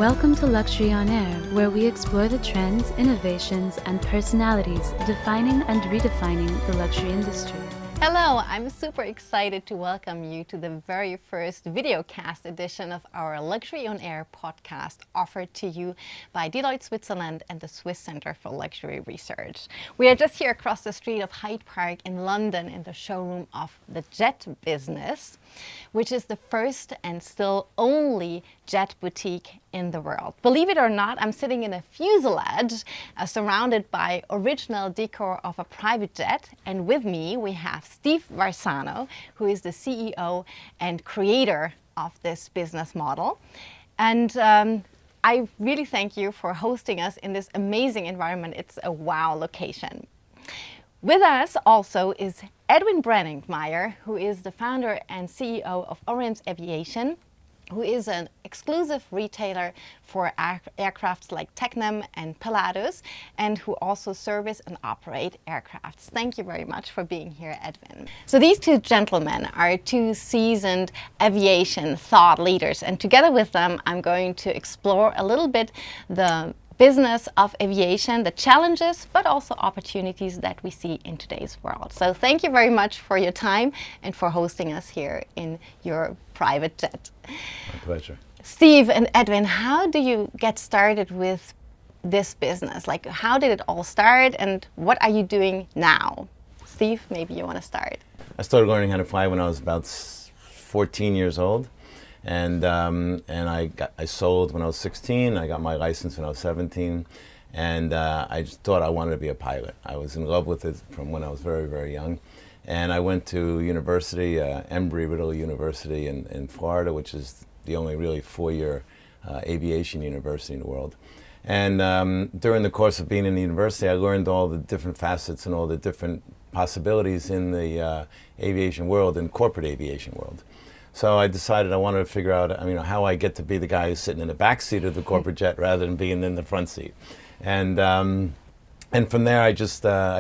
Welcome to Luxury on Air, where we explore the trends, innovations, and personalities defining and redefining the luxury industry. Hello, I'm super excited to welcome you to the very first videocast edition of our Luxury on Air podcast, offered to you by Deloitte Switzerland and the Swiss Center for Luxury Research. We are just here across the street of Hyde Park in London in the showroom of the Jet business, which is the first and still only jet boutique in the world. Believe it or not, I'm sitting in a fuselage surrounded by original decor of a private jet, and with me we have Steve Varsano, who is the CEO and creator of this business model. And I really thank you for hosting us in this amazing environment. It's a wow location. With us also is Edwin Brenninkmeyer, who is the founder and CEO of Oriens Aviation, who is an exclusive retailer for aircrafts like Tecnam and Pilatus, and who also service and operate aircrafts. Thank you very much for being here, Edwin. So these two gentlemen are two seasoned aviation thought leaders, and together with them, I'm going to explore a little bit the business of aviation, the challenges, but also opportunities that we see in today's world. So thank you very much for your time and for hosting us here in your private jet. My pleasure. Steve and Edwin, how do you get started with this business? Like, how did it all start and what are you doing now? Steve, maybe you want to start. I started learning how to fly when I was about 14 years old. And I sold when I was 16. I got my license when I was 17, and I just thought I wanted to be a pilot. I was in love with it from when I was very, very young. And I went to university, Embry-Riddle University in Florida, which is the only really four-year aviation university in the world. And during the course of being in the university, I learned all the different facets and all the different possibilities in the aviation world and corporate aviation world. So I decided I wanted to figure out, how I get to be the guy who's sitting in the back seat of the corporate jet rather than being in the front seat. And from there, I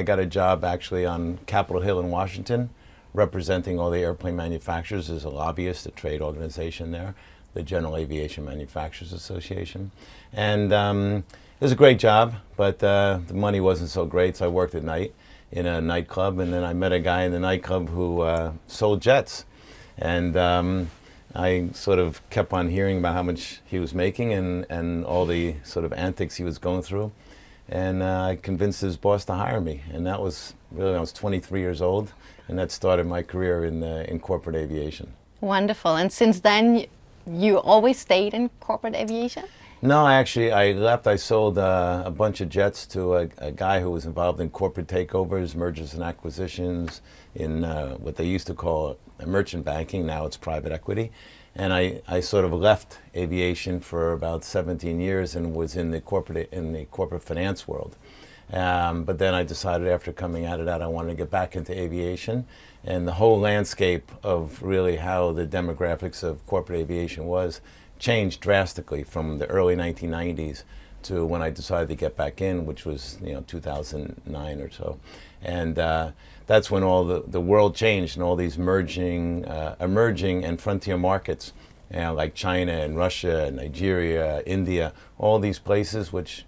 got a job actually on Capitol Hill in Washington, representing all the airplane manufacturers as a lobbyist, a trade organization there, the General Aviation Manufacturers Association. And it was a great job, but the money wasn't so great, so I worked at night in a nightclub, and then I met a guy in the nightclub who sold jets. And I sort of kept on hearing about how much he was making and all the sort of antics he was going through. And I convinced his boss to hire me. And that was really, I was 23 years old, and that started my career in corporate aviation. Wonderful. And since then, you always stayed in corporate aviation? No, actually, I left. I sold a bunch of jets to a guy who was involved in corporate takeovers, mergers and acquisitions, in what they used to call merchant banking. Now it's private equity. And I sort of left aviation for about 17 years and was in the corporate finance world. But then I decided after coming out of that, I wanted to get back into aviation. And the whole landscape of really how the demographics of corporate aviation was changed drastically from the early 1990s to when I decided to get back in, which was 2009 or so. And that's when all the world changed and all these emerging and frontier markets, like China and Russia and Nigeria, India, all these places which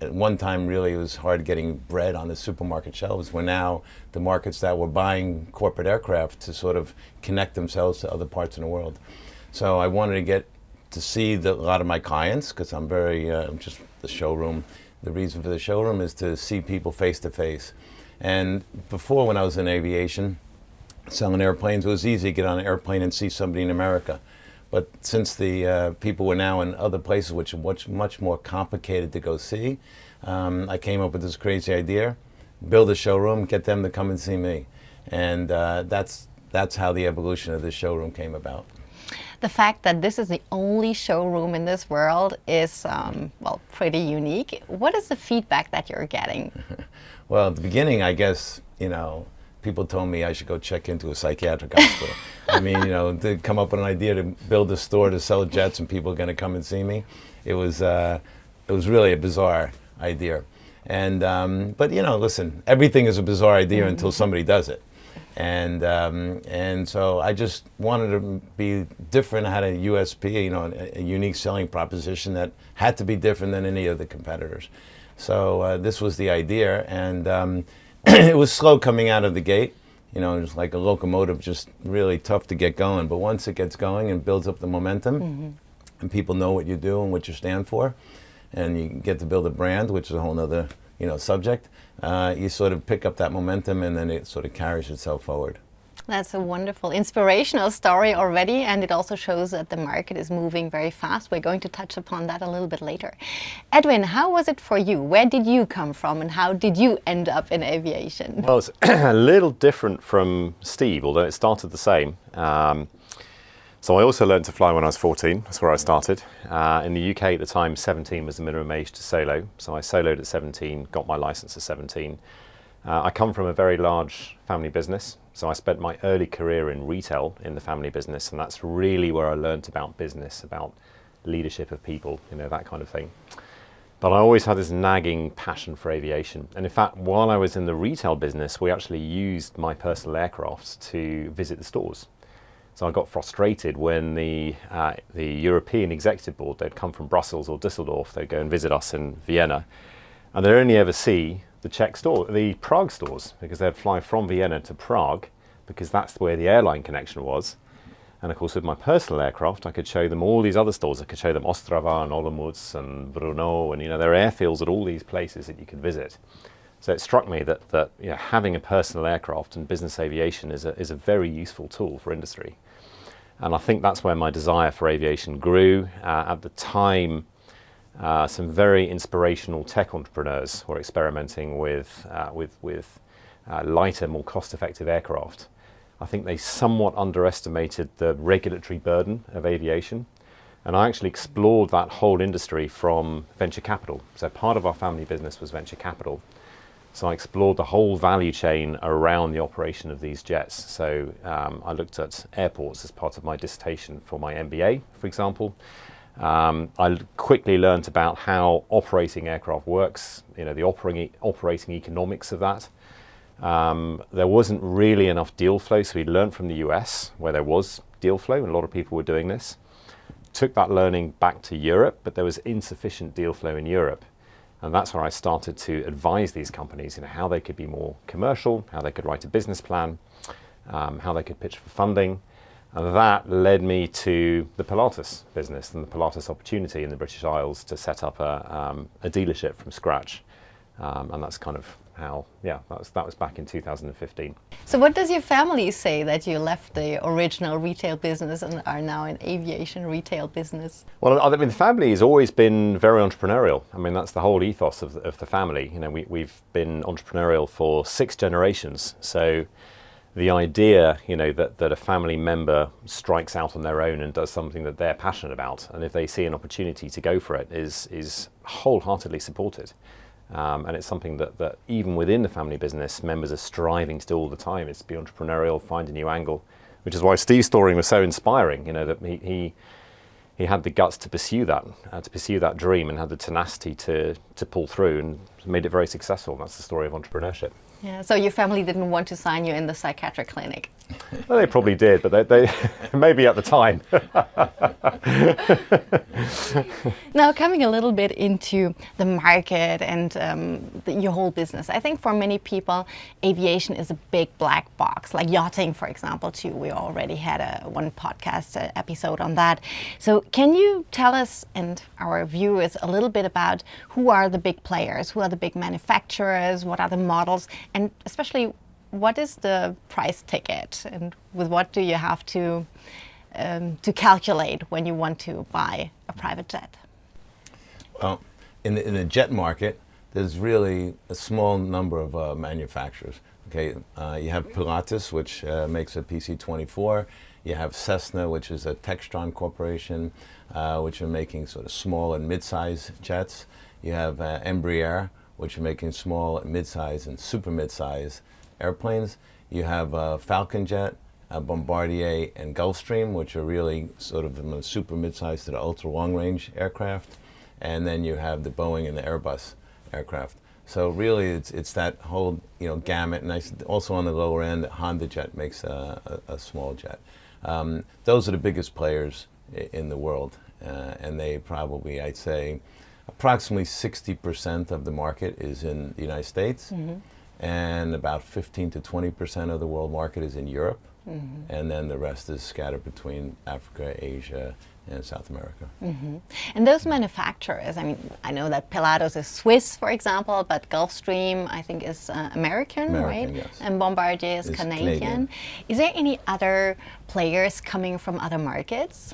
at one time really it was hard getting bread on the supermarket shelves, were now the markets that were buying corporate aircraft to sort of connect themselves to other parts of the world. So I wanted to get to see a lot of my clients, because I'm just the showroom. The reason for the showroom is to see people face to face. And before, when I was in aviation, selling airplanes, it was easy to get on an airplane and see somebody in America. But since the people were now in other places, which are much more complicated to go see, I came up with this crazy idea: build a showroom, get them to come and see me. And that's how the evolution of this showroom came about. The fact that this is the only showroom in this world is, pretty unique. What is the feedback that you're getting? Well, at the beginning, I guess, people told me I should go check into a psychiatric hospital. To come up with an idea to build a store to sell jets and people are going to come and see me, it was really a bizarre idea. And but listen, everything is a bizarre idea until somebody does it. And so I just wanted to be different. I had a USP, you know, a unique selling proposition that had to be different than any of the competitors. So this was the idea, and it was slow coming out of the gate. You know, just like a locomotive, just really tough to get going. But once it gets going and builds up the momentum, and people know what you do and what you stand for, and you get to build a brand, which is a whole nother, you know, subject, you sort of pick up that momentum, and then it sort of carries itself forward. That's a wonderful, inspirational story already, and it also shows that the market is moving very fast. We're going to touch upon that a little bit later. Edwin, how was it for you? Where did you come from, and how did you end up in aviation? Well, it's a little different from Steve, although it started the same. So I also learned to fly when I was 14. That's where I started. In the UK at the time, 17 was the minimum age to solo. So I soloed at 17, got my license at 17. I come from a very large family business. So I spent my early career in retail in the family business, and that's really where I learned about business, about leadership of people, you know, that kind of thing. But I always had this nagging passion for aviation. And in fact, while I was in the retail business, we actually used my personal aircraft to visit the stores. So I got frustrated when the European Executive Board, they'd come from Brussels or Düsseldorf, they'd go and visit us in Vienna, and they'd only ever see the Czech store, the Prague stores, because they'd fly from Vienna to Prague, because that's where the airline connection was. And of course, with my personal aircraft, I could show them all these other stores. I could show them Ostrava and Olomouc and Brno, and you know, there are airfields at all these places that you could visit. So it struck me that you know, having a personal aircraft and business aviation is a very useful tool for industry. And I think that's where my desire for aviation grew. At the time, some very inspirational tech entrepreneurs were experimenting with lighter, more cost-effective aircraft. I think they somewhat underestimated the regulatory burden of aviation. And I actually explored that whole industry from venture capital. So part of our family business was venture capital. So I explored the whole value chain around the operation of these jets. So I looked at airports as part of my dissertation for my MBA, for example. I quickly learned about how operating aircraft works, you know, the operating economics of that. There wasn't really enough deal flow, so we learned from the US, where there was deal flow, and a lot of people were doing this. Took that learning back to Europe, but there was insufficient deal flow in Europe. And that's where I started to advise these companies, you know, how they could be more commercial, how they could write a business plan, how they could pitch for funding. And that led me to the Pilatus business and the Pilatus opportunity in the British Isles to set up a dealership from scratch. And that's kind of how, yeah, that was back in 2015. So what does your family say that you left the original retail business and are now in aviation retail business? Well, I mean, the family has always been very entrepreneurial. I mean, that's the whole ethos of the family. You know, we've been entrepreneurial for 6 generations. So the idea, you know, that a family member strikes out on their own and does something that they're passionate about, and if they see an opportunity to go for it, is wholeheartedly supported. And it's something that even within the family business, members are striving to do all the time. It's to be entrepreneurial, find a new angle, which is why Steve's story was so inspiring. You know, that he had the guts to pursue that dream, and had the tenacity to pull through, and made it very successful. And that's the story of entrepreneurship. Yeah. So your family didn't want to sign you in the psychiatric clinic? Well, they probably did, but they maybe at the time. Now, coming a little bit into the market and your whole business, I think for many people, aviation is a big black box, like yachting, for example, too. We already had one podcast episode on that. So can you tell us and our viewers a little bit about who are the big players, who are the big manufacturers, what are the models, and especially what is the price ticket, and with what do you have to calculate when you want to buy a private jet? Well, in the jet market, there's really a small number of manufacturers. Okay, you have Pilatus, which makes a PC-24. You have Cessna, which is a Textron corporation, which are making sort of small and mid-size jets. You have Embraer, which are making small, mid-size, and super mid-size airplanes. You have Falcon Jet, Bombardier, and Gulfstream, which are really sort of from the super mid-size to the ultra long-range aircraft. And then you have the Boeing and the Airbus aircraft. So really, it's that whole gamut. And also on the lower end, Honda Jet makes a small jet. Those are the biggest players in the world, and they probably, I'd say, approximately 60% of the market is in the United States, and about 15 to 20% of the world market is in Europe, and then the rest is scattered between Africa, Asia, and South America. And those manufacturers, I mean, I know that Pilatus is Swiss, for example, but Gulfstream, I think, is American, right? Yes. And Bombardier is Canadian. Is there any other players coming from other markets?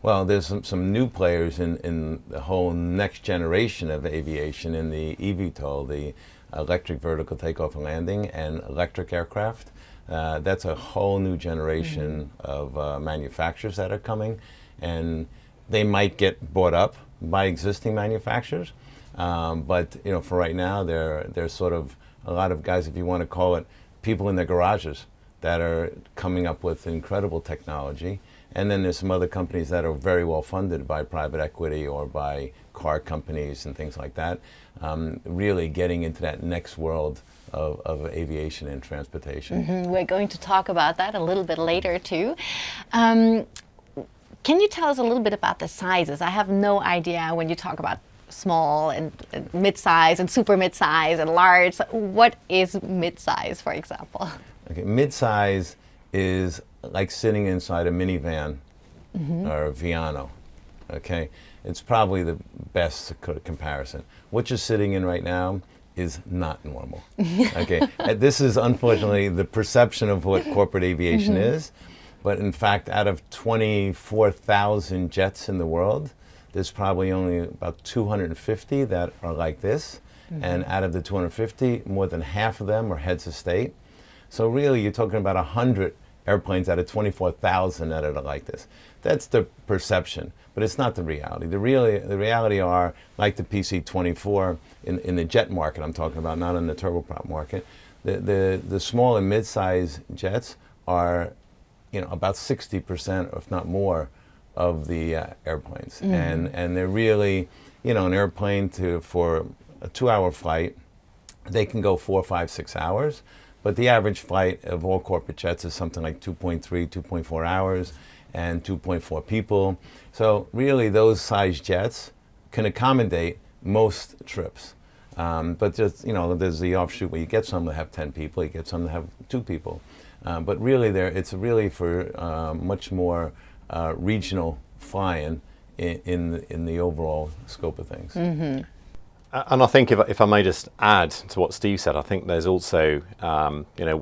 Well, there's some new players in the whole next generation of aviation in the eVTOL, the electric vertical takeoff and landing, and electric aircraft. That's a whole new generation of manufacturers that are coming, and they might get bought up by existing manufacturers. But for right now, they're sort of a lot of guys, if you want to call it, people in their garages that are coming up with incredible technology. And then there's some other companies that are very well funded by private equity or by car companies and things like that, really getting into that next world of aviation and transportation. We're going to talk about that a little bit later too. Can you tell us a little bit about the sizes? I have no idea when you talk about small and mid-size and super mid-size and large. What is mid-size, for example? Okay, mid-size is like sitting inside a minivan or a Viano. Okay, it's probably the best comparison. What you're sitting in right now is not normal. Okay, this is unfortunately the perception of what corporate aviation is, but in fact, out of 24,000 jets in the world, there's probably only about 250 that are like this, and out of the 250, more than half of them are heads of state. So really, you're talking about 100 airplanes out of 24,000 that are like this. That's the perception, but it's not the reality. The reality are like the PC-24 in the jet market I'm talking about, not in the turboprop market. The small and mid-size jets are, about 60%, if not more, of the airplanes, and they're really, an airplane for a 2-hour flight, they can go 4, 5, 6 hours. But the average flight of all corporate jets is something like 2.3, 2.4 hours and 2.4 people. So really those size jets can accommodate most trips. But just, there's the offshoot where you get some that have 10 people, you get some that have 2 people. But really it's really for much more regional flying in the overall scope of things. And I think if I may just add to what Steve said, I think there's also,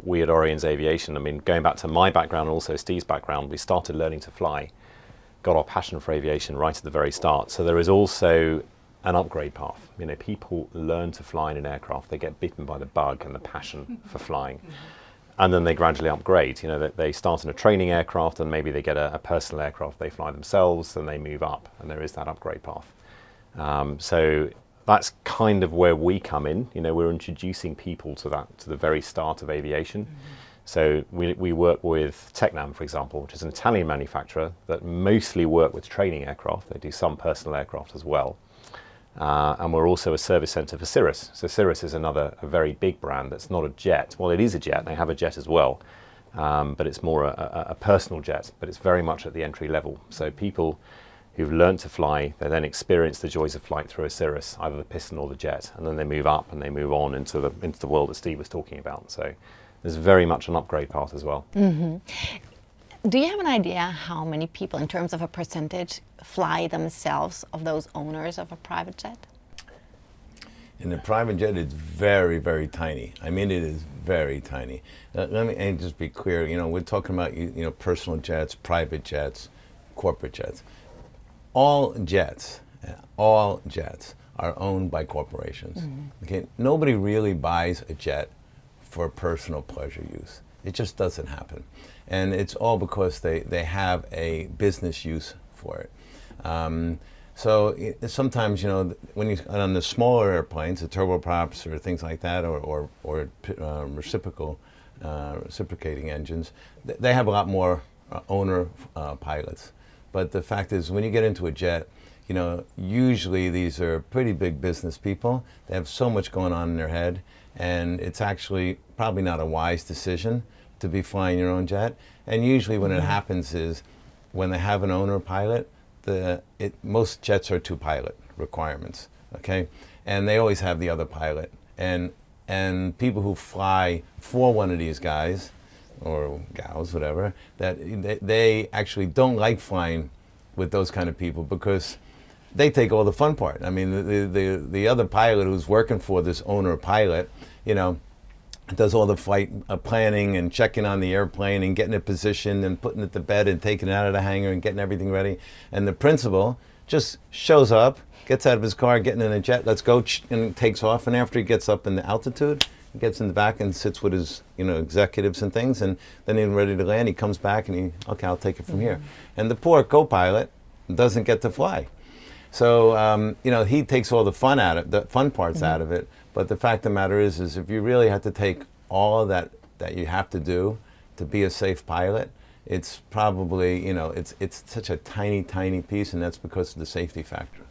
we at Oriens Aviation, I mean, going back to my background and also Steve's background, we started learning to fly, got our passion for aviation right at the very start. So there is also an upgrade path. People learn to fly in an aircraft, they get bitten by the bug and the passion for flying. And then they gradually upgrade. They start in a training aircraft and maybe they get a personal aircraft, they fly themselves, and they move up, and there is that upgrade path. So that's kind of where we come in. We're introducing people to the very start of aviation. So we work with Tecnam, for example, which is an Italian manufacturer that mostly work with training aircraft. They do some personal aircraft as well. And we're also a service center for Cirrus. So Cirrus is a very big brand that's not a jet. Well, it is a jet. They have a jet as well. But it's more a personal jet, but it's very much at the entry level. So people who've learned to fly, they then experience the joys of flight through a Cirrus, either the piston or the jet, and then they move up and they move on into the world that Steve was talking about. So there's very much an upgrade path as well. Do you have an idea how many people, in terms of a percentage, fly themselves of those owners of a private jet? In the private jet, it's very, very tiny. I mean, it is very tiny. Let me just be clear. We're talking about personal jets, private jets, corporate jets. All jets are owned by corporations. Okay, nobody really buys a jet for personal pleasure use. It just doesn't happen, and it's all because they have a business use for it. So sometimes when you on the smaller airplanes, the turboprops or things like that, or reciprocating engines, they have a lot more owner pilots. But the fact is, when you get into a jet, you know, usually these are pretty big business people. They have so much going on in their head, and it's actually probably not a wise decision to be flying your own jet. And usually when it happens is when they have an owner pilot, most jets are 2 pilot requirements, okay? And they always have the other pilot. And people who fly for one of these guys, or gals, whatever, that they actually don't like flying with those kind of people because they take all the fun part. I mean, the other pilot who's working for this owner pilot, you know, does all the flight planning and checking on the airplane and getting it positioned and putting it to bed and taking it out of the hangar and getting everything ready. And the principal just shows up, gets out of his car, getting in a jet, let's go, and takes off. And after he gets up in the altitude, he gets in the back and sits with his, you know, executives and things. And then he's ready to land. He comes back and okay, I'll take it from here. And the poor co-pilot doesn't get to fly. So, you know, he takes all the fun parts out of it. But the fact of the matter is if you really had to take all that you have to do to be a safe pilot, it's probably, you know, it's such a tiny, tiny piece, and that's because of the safety factor.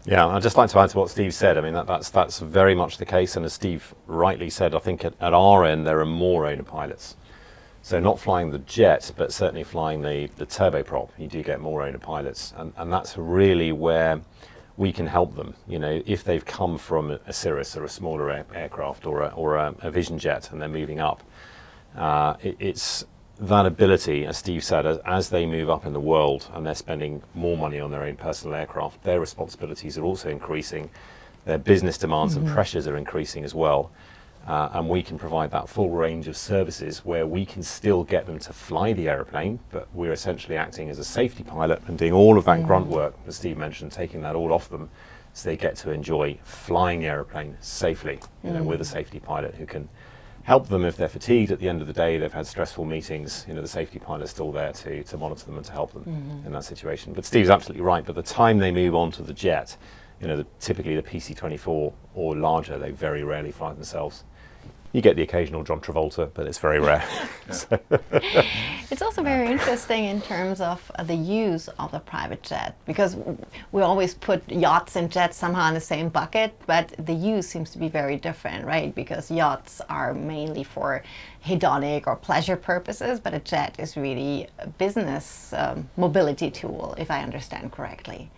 Yeah, I'd just like to add to what Steve said. I mean, that's very much the case. And as Steve rightly said, I think at our end, there are more owner pilots. So not flying the jet, but certainly flying the turboprop, you do get more owner pilots. And that's really where we can help them. You know, if they've come from a Cirrus or a smaller aircraft or a Vision jet and they're moving up, it's that ability, as Steve said, as they move up in the world and they're spending more money on their own personal aircraft, their responsibilities are also increasing, their business demands and pressures are increasing as well. And we can provide that full range of services where we can still get them to fly the aeroplane, but we're essentially acting as a safety pilot and doing all of that grunt work, as Steve mentioned, taking that all off them so they get to enjoy flying the aeroplane safely, you know, with a safety pilot who can help them if they're fatigued at the end of the day, they've had stressful meetings, you know, the safety pilot's still there to monitor them and to help them in that situation. But Steve's absolutely right, by the time they move on to the jet, you know, typically the PC-24 or larger, they very rarely fly themselves. You get the occasional John Travolta, but it's very rare. It's also very interesting in terms of the use of the private jet, because we always put yachts and jets somehow in the same bucket, but the use seems to be very different, right? Because yachts are mainly for hedonic or pleasure purposes, but a jet is really a business mobility tool, if I understand correctly.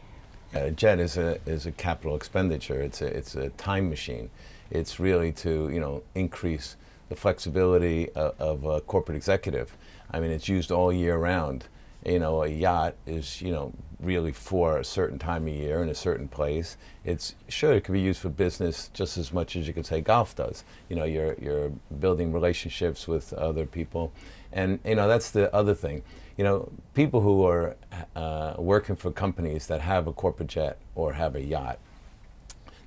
A jet is a capital expenditure. It's a time machine. It's really to, you know, increase the flexibility of a corporate executive. I mean, it's used all year round. You know, a yacht is, you know, really for a certain time of year in a certain place. It's sure it could be used for business just as much as you could say golf does. You know, you're building relationships with other people, and you know that's the other thing. You know, people who are working for companies that have a corporate jet or have a yacht,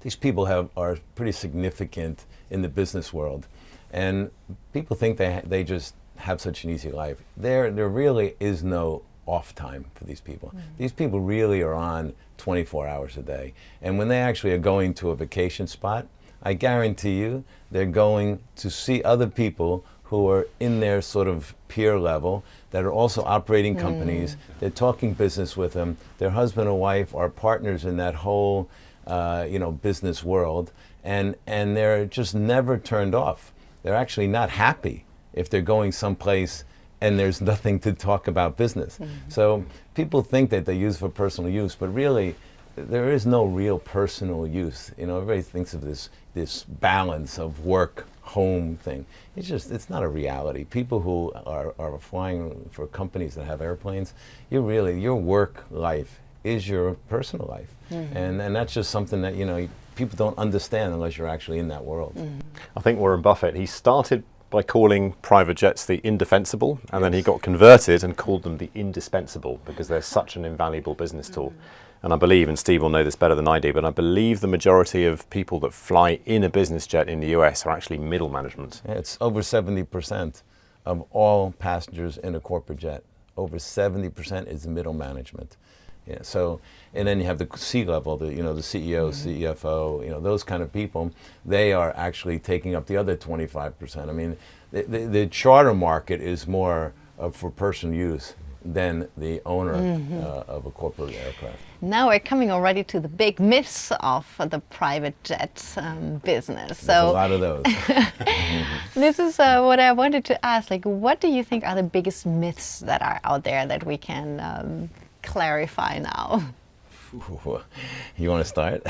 these people are pretty significant in the business world, and people think they just have such an easy life. There really is no off time for these people. These people really are on 24 hours a day, and when they actually are going to a vacation spot, I guarantee you they're going to see other people who are in their sort of peer level that are also operating companies. They're talking business with them. Their husband or wife are partners in that whole you know, business world, and they're just never turned off. They're actually not happy if they're going someplace and there's nothing to talk about business. So people think that they use for personal use, but really there is no real personal use. You know, everybody thinks of this balance of work home thing. It's not a reality. People who are flying for companies that have airplanes, your work life is your personal life. And that's just something that, you know, people don't understand unless you're actually in that world. I think Warren Buffett, he started by calling private jets the indefensible, and then he got converted and called them the indispensable because they're such an invaluable business tool. And I believe, and Steve will know this better than I do, but I believe the majority of people that fly in a business jet in the US are actually middle management. Yeah, it's over 70% of all passengers in a corporate jet. Over 70% is middle management. Yeah, so, and then you have the C-level, the CEO, CFO, you know, those kind of people. They are actually taking up the other 25%. I mean, the charter market is more for personal use. than the owner of a corporate aircraft. Now we're coming already to the big myths of the private jet business. There's a lot of those. This is what I wanted to ask. Like, what do you think are the biggest myths that are out there that we can clarify now? You want to start?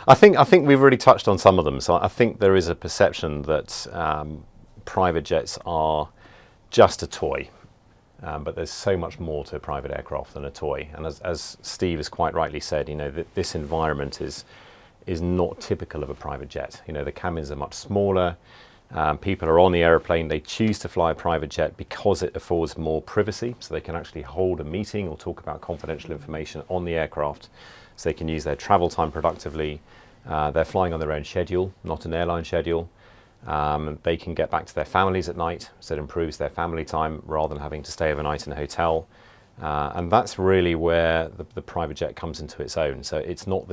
I think we've already touched on some of them. So I think there is a perception that private jets are just a toy, but there's so much more to a private aircraft than a toy. And as Steve has quite rightly said, this environment is not typical of a private jet. The cabins are much smaller. People are on the aeroplane, they choose to fly a private jet because it affords more privacy, so they can actually hold a meeting or talk about confidential information on the aircraft, so they can use their travel time productively. They're flying on their own schedule, not an airline schedule. They can get back to their families at night, so it improves their family time rather than having to stay overnight in a hotel. And that's really where the private jet comes into its own. So it's not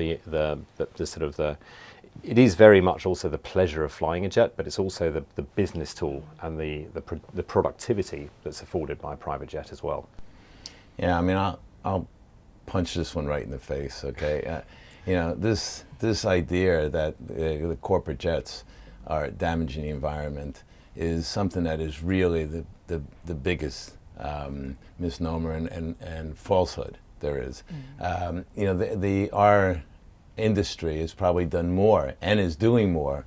it is very much also the pleasure of flying a jet, but it's also the business tool and the productivity that's afforded by a private jet as well. Yeah, I mean, I'll punch this one right in the face, okay? This idea that the corporate jets are damaging the environment is something that is really the biggest misnomer and falsehood there is. Our industry has probably done more and is doing more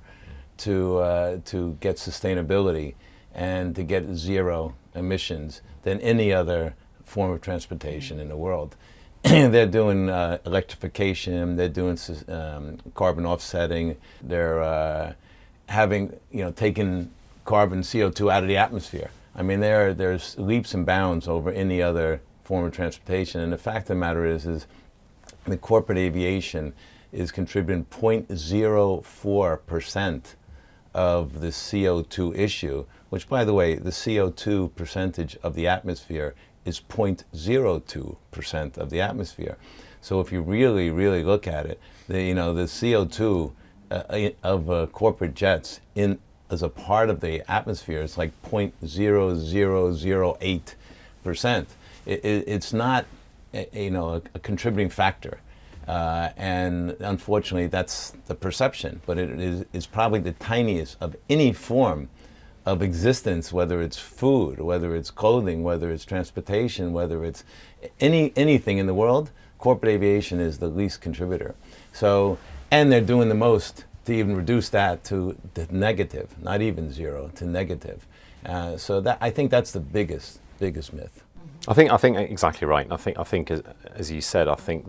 to get sustainability and to get zero emissions than any other form of transportation in the world. They're doing electrification, they're doing carbon offsetting, they're taking carbon CO2 out of the atmosphere. I mean, there's leaps and bounds over any other form of transportation. And the fact of the matter is the corporate aviation is contributing 0.04% of the CO2 issue, which, by the way, the CO2 percentage of the atmosphere is 0.02% of the atmosphere. So if you really, really look at it, the CO2 of corporate jets as a part of the atmosphere is like 0.0008%. It's not a contributing factor. And unfortunately, that's the perception, but it's probably the tiniest of any form of existence, whether it's food, whether it's clothing, whether it's transportation, whether it's anything in the world. Corporate aviation is the least contributor. So, and they're doing the most to even reduce that to the negative, not even zero, to negative. So I think that's the biggest myth. I think exactly right. I think as you said, I think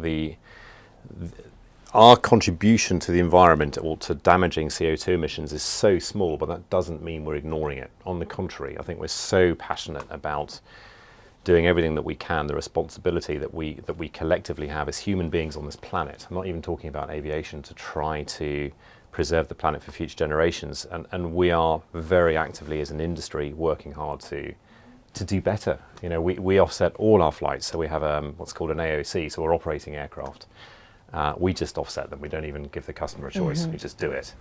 our contribution to the environment or to damaging CO2 emissions is so small, but that doesn't mean we're ignoring it. On the contrary, I think we're so passionate about doing everything that we can, the responsibility that we collectively have as human beings on this planet. I'm not even talking about aviation, to try to preserve the planet for future generations. And we are very actively as an industry working hard to do better. We offset all our flights, so we have what's called an AOC, so we're operating aircraft. We just offset them. We don't even give the customer a choice. We just do it.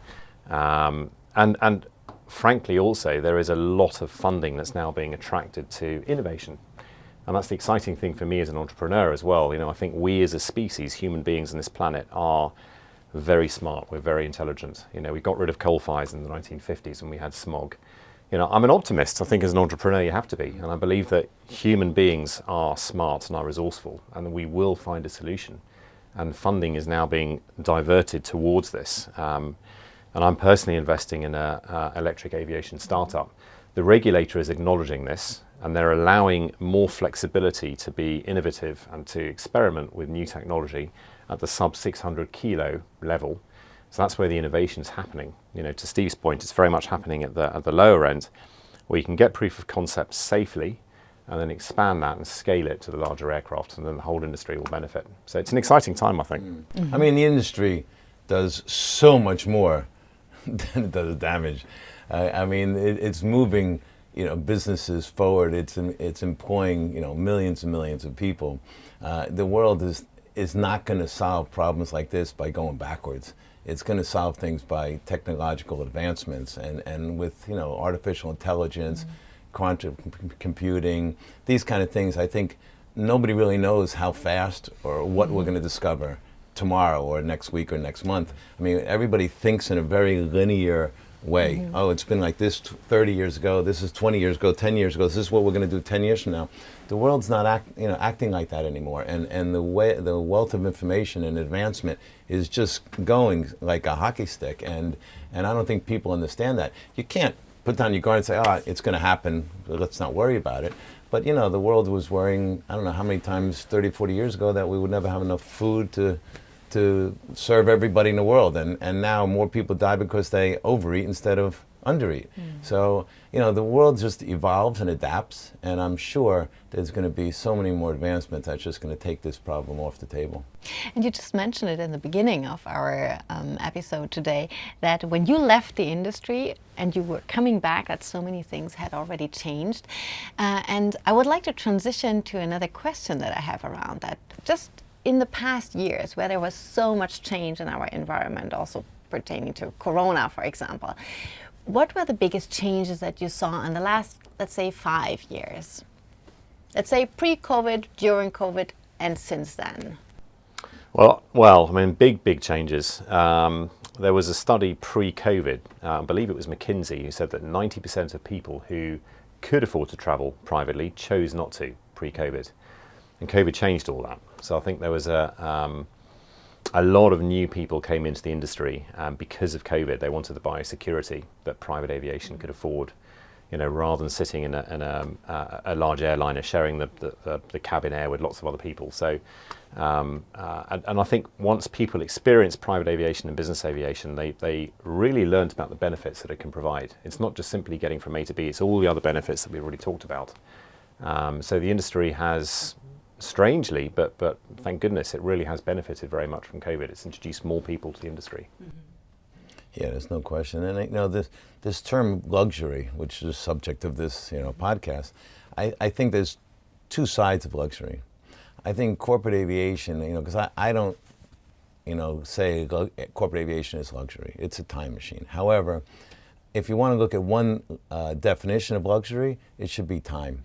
And frankly, also, there is a lot of funding that's now being attracted to innovation. And that's the exciting thing for me as an entrepreneur as well. I think we as a species, human beings on this planet, are very smart. We're very intelligent. We got rid of coal fires in the 1950s when we had smog. I'm an optimist. I think as an entrepreneur you have to be. And I believe that human beings are smart and are resourceful, and we will find a solution. And funding is now being diverted towards this. And I'm personally investing in an electric aviation startup. The regulator is acknowledging this, and they're allowing more flexibility to be innovative and to experiment with new technology at the sub 600 kilo level. So that's where the innovation is happening. To Steve's point, it's very much happening at the lower end, where you can get proof of concept safely and then expand that and scale it to the larger aircraft, and then the whole industry will benefit. So it's an exciting time, I think. I mean, the industry does so much more than it does damage. I mean, it's moving, businesses forward. It's employing, millions and millions of people. The world is not going to solve problems like this by going backwards. It's going to solve things by technological advancements and with, artificial intelligence, quantum computing, these kind of things. I think nobody really knows how fast or what we're going to discover tomorrow or next week or next month. I mean, everybody thinks in a very linear way. Oh, it's been like this 30 years ago, this is 20 years ago, 10 years ago, this is what we're going to do 10 years from now. The world's not acting like that anymore, and the wealth of information and advancement is just going like a hockey stick, and I don't think people understand that. You can't put down your guard and say, oh, it's going to happen, let's not worry about it. But you know, the world was worrying, I don't know how many times 30, 40 years ago that we would never have enough food to serve everybody in the world, and now more people die because they overeat instead of undereat. So, you know, the world just evolves and adapts, and I'm sure there's going to be so many more advancements that's just going to take this problem off the table. And you just mentioned it in the beginning of our episode today, that when you left the industry and you were coming back, that so many things had already changed. And I would like to transition to another question that I have around that. Just in the past years, where there was so much change in our environment, also pertaining to Corona, for example, what were the biggest changes that you saw in the last, let's say, 5 years? Let's say pre-COVID, during COVID, and since then. Well, I mean, big changes. There was a study pre-COVID, I believe it was McKinsey, who said that 90% of people who could afford to travel privately chose not to pre-COVID. And COVID changed all that. So I think there was a lot of new people came into the industry because of COVID. They wanted to buy security that private aviation could afford, you know, rather than sitting in a large airliner sharing the cabin air with lots of other people. So, and I think once people experience private aviation and business aviation, they really learned about the benefits that it can provide. It's not just simply getting from A to B, it's all the other benefits that we've already talked about. So the industry has, strangely, but thank goodness, it really has benefited very much from COVID. It's introduced more people to the industry. Yeah, there's no question. And you know, this term luxury, which is the subject of this podcast, I think there's two sides of luxury. I think corporate aviation, because I don't say corporate aviation is luxury. It's a time machine. However, if you want to look at one definition of luxury, it should be time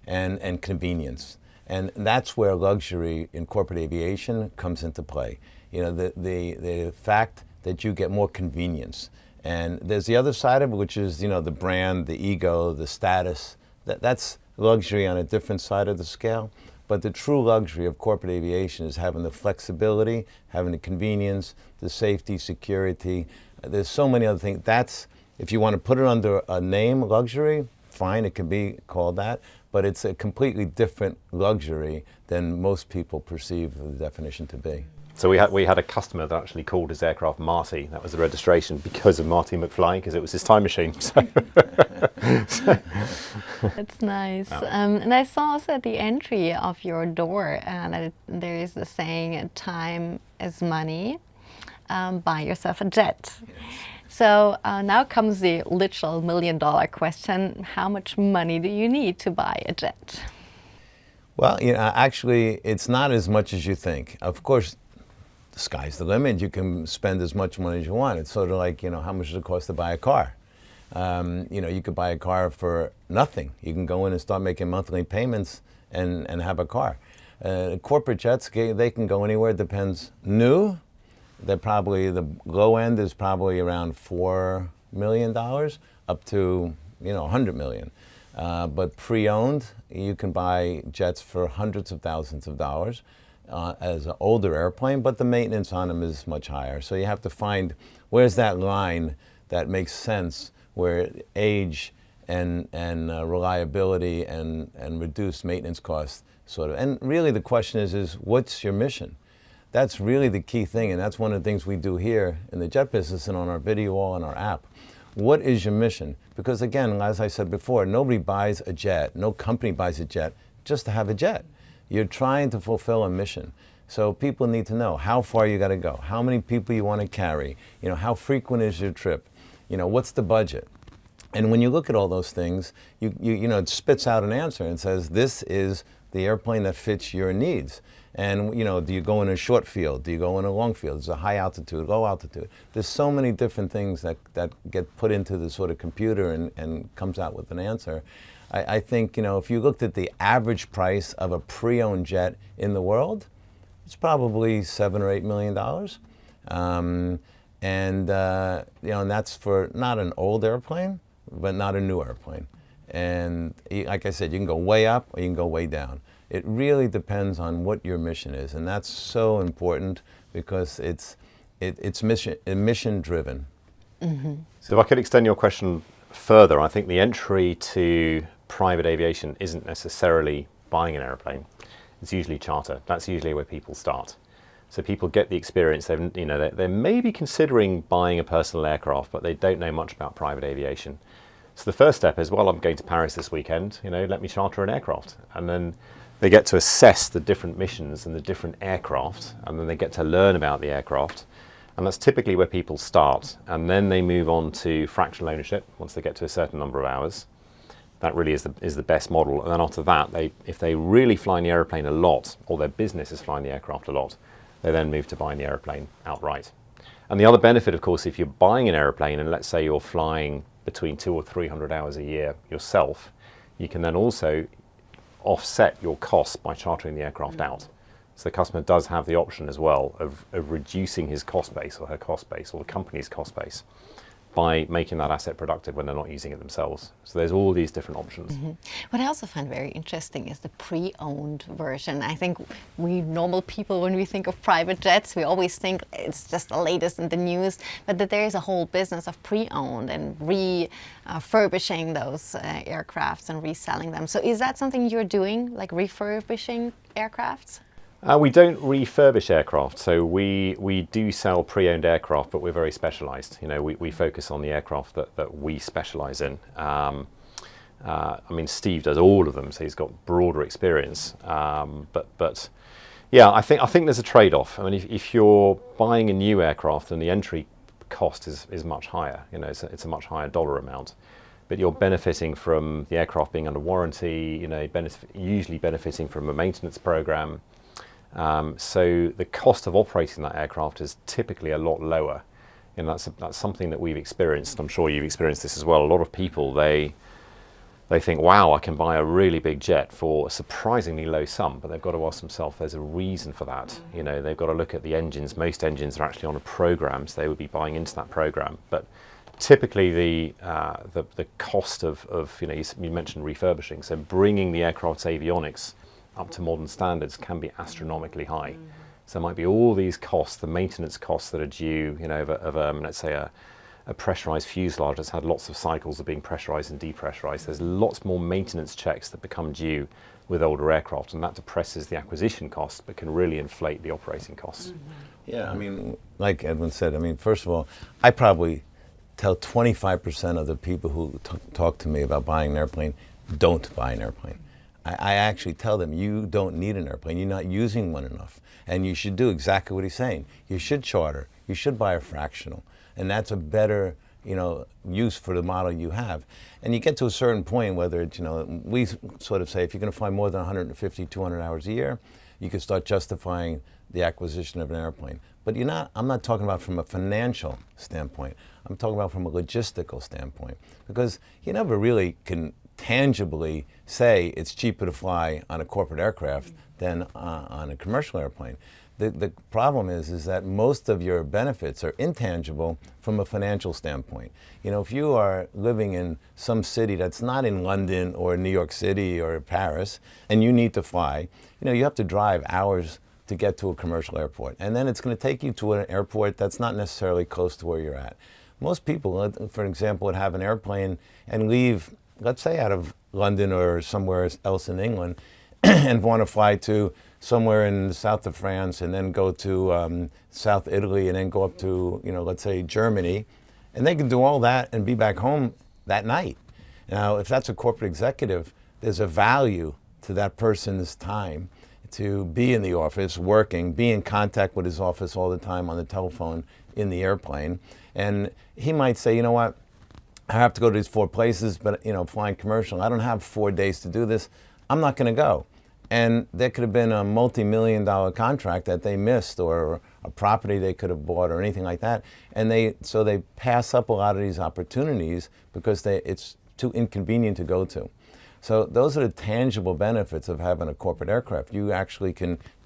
and convenience. And that's where luxury in corporate aviation comes into play. The fact that you get more convenience. And there's the other side of it, which is, the brand, the ego, the status. That's luxury on a different side of the scale. But the true luxury of corporate aviation is having the flexibility, having the convenience, the safety, security. There's so many other things. That's, if you want to put it under a name, luxury, fine, it can be called that. But it's a completely different luxury than most people perceive the definition to be. So we had a customer that actually called his aircraft Marty. That was the registration because of Marty McFly, because it was his time machine. So. That's nice. And I saw also at the entry of your door that there is the saying, time is money, buy yourself a jet. Yes. So now comes the literal $1 million question. How much money do you need to buy a jet? Well, actually, it's not as much as you think. Of course, the sky's the limit. You can spend as much money as you want. It's sort of like, how much does it cost to buy a car? You could buy a car for nothing. You can go in and start making monthly payments and have a car. Corporate jets, they can go anywhere. It depends. New, they're probably, the low end is probably around $4 million up to, $100 million. But pre-owned, you can buy jets for hundreds of thousands of dollars as an older airplane, but the maintenance on them is much higher. So you have to find where's that line that makes sense, where age and reliability and reduced maintenance costs sort of. And really the question is what's your mission? That's really the key thing, and that's one of the things we do here in the jet business and on our video wall and our app. What is your mission? Because again, as I said before, nobody buys a jet, no company buys a jet just to have a jet. You're trying to fulfill a mission. So people need to know how far you got to go, how many people you want to carry, how frequent is your trip, what's the budget. And when you look at all those things, it spits out an answer and says, this is the airplane that fits your needs. And, do you go in a short field? Do you go in a long field? Is it high altitude, low altitude? There's so many different things that get put into the sort of computer and comes out with an answer. I think, if you looked at the average price of a pre-owned jet in the world, it's probably $7 or $8 million. And that's for not an old airplane, but not a new airplane. And like I said, you can go way up or you can go way down. It really depends on what your mission is, and that's so important because it's mission driven. Mm-hmm. So if I could extend your question further, I think the entry to private aviation isn't necessarily buying an airplane. It's usually charter. That's usually where people start. So people get the experience. They're maybe considering buying a personal aircraft, but they don't know much about private aviation. So the first step is, well, I'm going to Paris this weekend, let me charter an aircraft. And then they get to assess the different missions and the different aircraft, and then they get to learn about the aircraft. And that's typically where people start. And then they move on to fractional ownership once they get to a certain number of hours. That really is the best model. And then after that, if they really fly in the airplane a lot, or their business is flying the aircraft a lot, they then move to buying the airplane outright. And the other benefit, of course, if you're buying an airplane, and let's say you're flying between 200 or 300 hours a year yourself, you can then also offset your costs by chartering the aircraft out. So the customer does have the option as well of reducing his cost base or her cost base or the company's cost base by making that asset productive when they're not using it themselves. So there's all these different options. Mm-hmm. What I also find very interesting is the pre-owned version. I think we normal people, when we think of private jets, we always think it's just the latest in the news, but that there is a whole business of pre-owned and refurbishing those aircrafts and reselling them. So is that something you're doing, like refurbishing aircrafts? We don't refurbish aircraft, so we do sell pre-owned aircraft, but we're very specialised. We focus on the aircraft that we specialise in. Steve does all of them, so he's got broader experience. But yeah, I think there's a trade-off. If you're buying a new aircraft, then the entry cost is much higher. It's a much higher dollar amount. But you're benefiting from the aircraft being under warranty. Usually benefiting from a maintenance program. So the cost of operating that aircraft is typically a lot lower. That's something that we've experienced. I'm sure you've experienced this as well. A lot of people, they think, wow, I can buy a really big jet for a surprisingly low sum, but they've got to ask themselves, there's a reason for that. They've got to look at the engines. Most engines are actually on a program, so they would be buying into that program. But typically the cost of you mentioned refurbishing, so bringing the aircraft's avionics up to modern standards can be astronomically high. Mm-hmm. So there might be all these costs, the maintenance costs that are due, of let's say a pressurized fuselage that's had lots of cycles of being pressurized and depressurized. There's lots more maintenance checks that become due with older aircraft, and that depresses the acquisition cost, but can really inflate the operating costs. Mm-hmm. Yeah, like Edwin said, first of all, I probably tell 25% of the people who talk to me about buying an airplane don't buy an airplane. I actually tell them, you don't need an airplane, you're not using one enough. And you should do exactly what he's saying. You should charter, you should buy a fractional. And that's a better, use for the model you have. And you get to a certain point, whether it's, we sort of say, if you're gonna fly more than 150, 200 hours a year, you can start justifying the acquisition of an airplane. But I'm not talking about from a financial standpoint. I'm talking about from a logistical standpoint. Because you never really can tangibly say it's cheaper to fly on a corporate aircraft than on a commercial airplane. The problem is that most of your benefits are intangible from a financial standpoint. If you are living in some city that's not in London or New York City or Paris, and you need to fly, you have to drive hours to get to a commercial airport. And then it's going to take you to an airport that's not necessarily close to where you're at. Most people, for example, would have an airplane and leave, let's say, out of London or somewhere else in England and want to fly to somewhere in the south of France and then go to South Italy and then go up to, let's say Germany. And they can do all that and be back home that night. Now, if that's a corporate executive, there's a value to that person's time to be in the office, working, be in contact with his office all the time on the telephone in the airplane. And he might say, you know what, I have to go to these 4 places, but flying commercial, I don't have 4 days to do this. I'm not going to go. And there could have been a multi-million-dollar contract that they missed, or a property they could have bought, or anything like that. And they pass up a lot of these opportunities because it's too inconvenient to go to. So those are the tangible benefits of having a corporate aircraft. You actually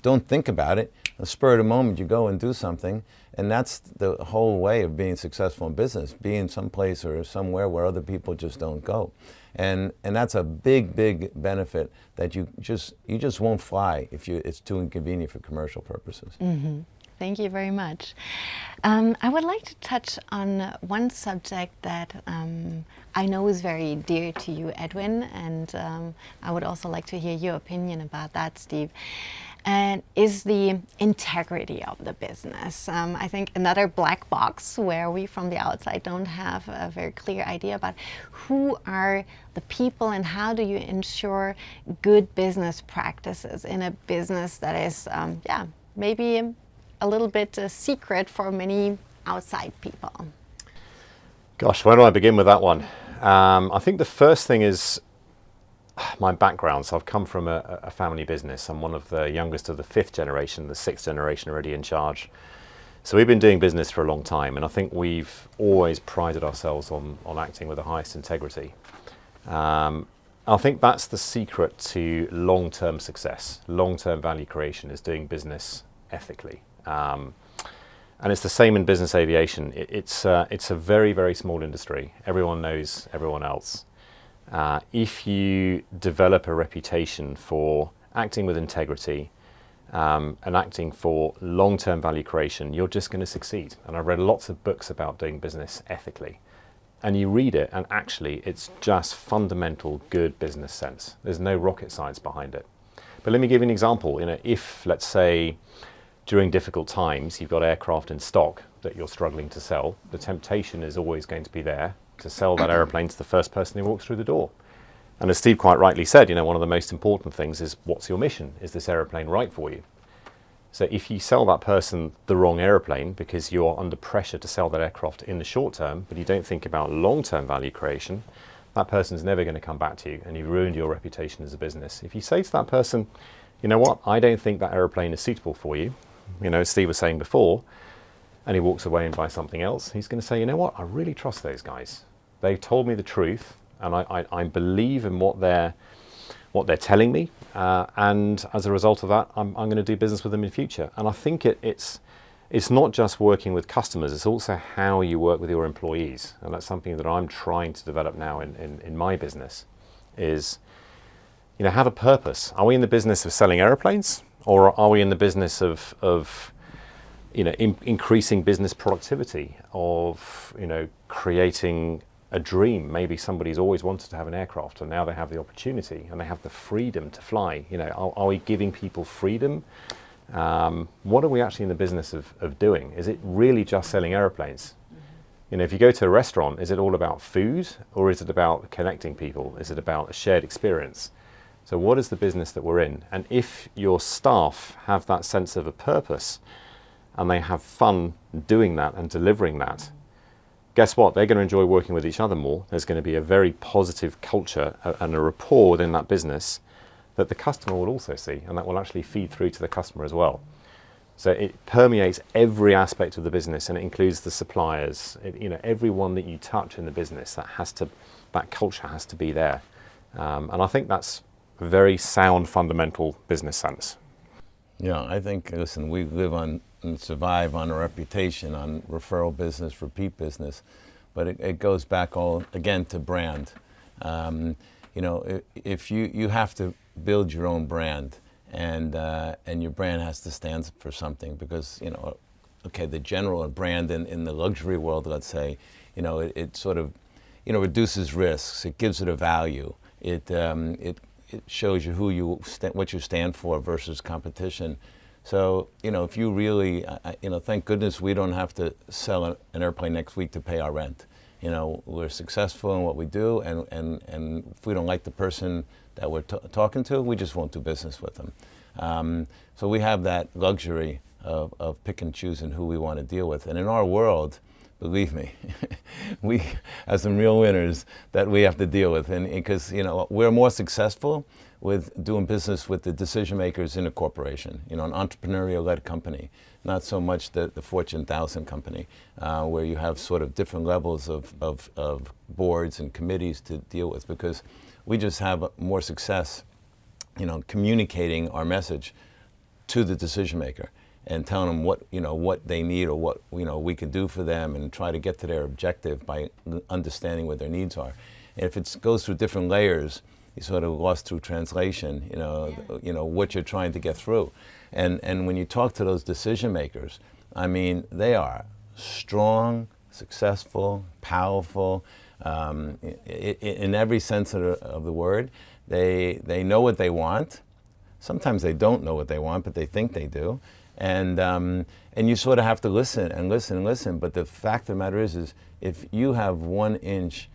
don't think about it. On the spur of the moment, you go and do something. And that's the whole way of being successful in business, being someplace or somewhere where other people just don't go. And that's a big, big benefit that you just won't fly if it's too inconvenient for commercial purposes. Mm-hmm. Thank you very much. I would like to touch on one subject that I know is very dear to you, Edwin, and I would also like to hear your opinion about that, Steve, and is the integrity of the business. I think another black box where we from the outside don't have a very clear idea about who are the people and how do you ensure good business practices in a business that is, maybe a little bit secret for many outside people. Gosh, where do I begin with that one? I think the first thing is my background. So I've come from a family business. I'm one of the youngest of the 5th generation, the 6th generation already in charge. So we've been doing business for a long time, and I think we've always prided ourselves on acting with the highest integrity. I think that's the secret to long-term success, long-term value creation, is doing business ethically. And it's the same in business aviation. It's a very, very small industry. Everyone knows everyone else. If you develop a reputation for acting with integrity and acting for long-term value creation, you're just going to succeed. And I've read lots of books about doing business ethically. And you read it, and actually it's just fundamental good business sense. There's no rocket science behind it. But let me give you an example. If, let's say, during difficult times, you've got aircraft in stock that you're struggling to sell, the temptation is always going to be there to sell that aeroplane to the first person who walks through the door. And as Steve quite rightly said, one of the most important things is, what's your mission? Is this aeroplane right for you? So if you sell that person the wrong aeroplane because you're under pressure to sell that aircraft in the short term, but you don't think about long-term value creation, that person's never going to come back to you, and you've ruined your reputation as a business. If you say to that person, you know what, I don't think that aeroplane is suitable for you, as Steve was saying before, and he walks away and buys something else, he's going to say, you know what, I really trust those guys. They've told me the truth, and I believe in what they're telling me, and as a result of that, I'm going to do business with them in future. And I think it's not just working with customers, it's also how you work with your employees. And that's something that I'm trying to develop now in my business, is have a purpose. Are we in the business of selling airplanes, or are we in the business of increasing business productivity, of creating a dream? Maybe somebody's always wanted to have an aircraft, and now they have the opportunity and they have the freedom to fly. Are we giving people freedom? What are we actually in the business of doing? Is it really just selling airplanes? If you go to a restaurant, is it all about food, or is it about connecting people? Is it about a shared experience? So what is the business that we're in? And if your staff have that sense of a purpose and they have fun doing that and delivering that, guess what? They're going to enjoy working with each other more. There's going to be a very positive culture and a rapport within that business that the customer will also see, and that will actually feed through to the customer as well. So it permeates every aspect of the business, and it includes the suppliers. Everyone that you touch in the business, that culture has to be there. And I think that's a very sound, fundamental business sense. Yeah, I think, listen, we live on and survive on a reputation, on referral business, repeat business, but it goes back all again to brand. If you have to build your own brand, and your brand has to stand for something, because the general brand in the luxury world, let's say, it sort of reduces risks. It gives it a value. It shows you what you stand for versus competition. So, if you really, thank goodness we don't have to sell an airplane next week to pay our rent. We're successful in what we do, and if we don't like the person that we're talking to, we just won't do business with them. So we have that luxury of pick and choosing who we want to deal with. And in our world, believe me, we have some real winners that we have to deal with. And because, we're more successful with doing business with the decision makers in a corporation, an entrepreneurial-led company, not so much the Fortune 1000 company, where you have sort of different levels of boards and committees to deal with, because We just have more success, communicating our message to the decision maker and telling them what they need or what we can do for them, and try to get to their objective by understanding what their needs are. And if it goes through different layers, you sort of lost through translation, what you're trying to get through. And when you talk to those decision makers, I mean, they are strong, successful, powerful, in every sense of the word. They know what they want. Sometimes they don't know what they want, but they think they do. And you sort of have to listen and listen and listen. But the fact of the matter is if you have 1 inch,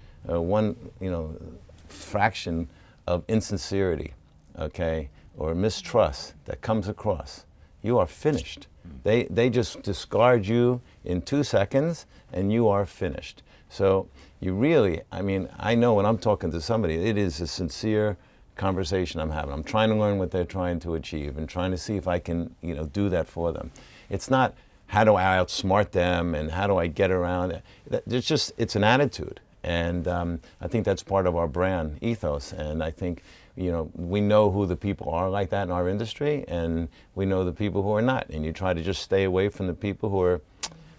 fraction of insincerity, okay, or mistrust that comes across, you are finished. They just discard you in 2 seconds, and you are finished. So you really, I know when I'm talking to somebody, it is a sincere conversation I'm having. I'm trying to learn what they're trying to achieve and trying to see if I can, do that for them. It's not how do I outsmart them and how do I get around it. It's an attitude. And I think that's part of our brand ethos. And I think, we know who the people are like that in our industry, and we know the people who are not. And you try to just stay away from the people who are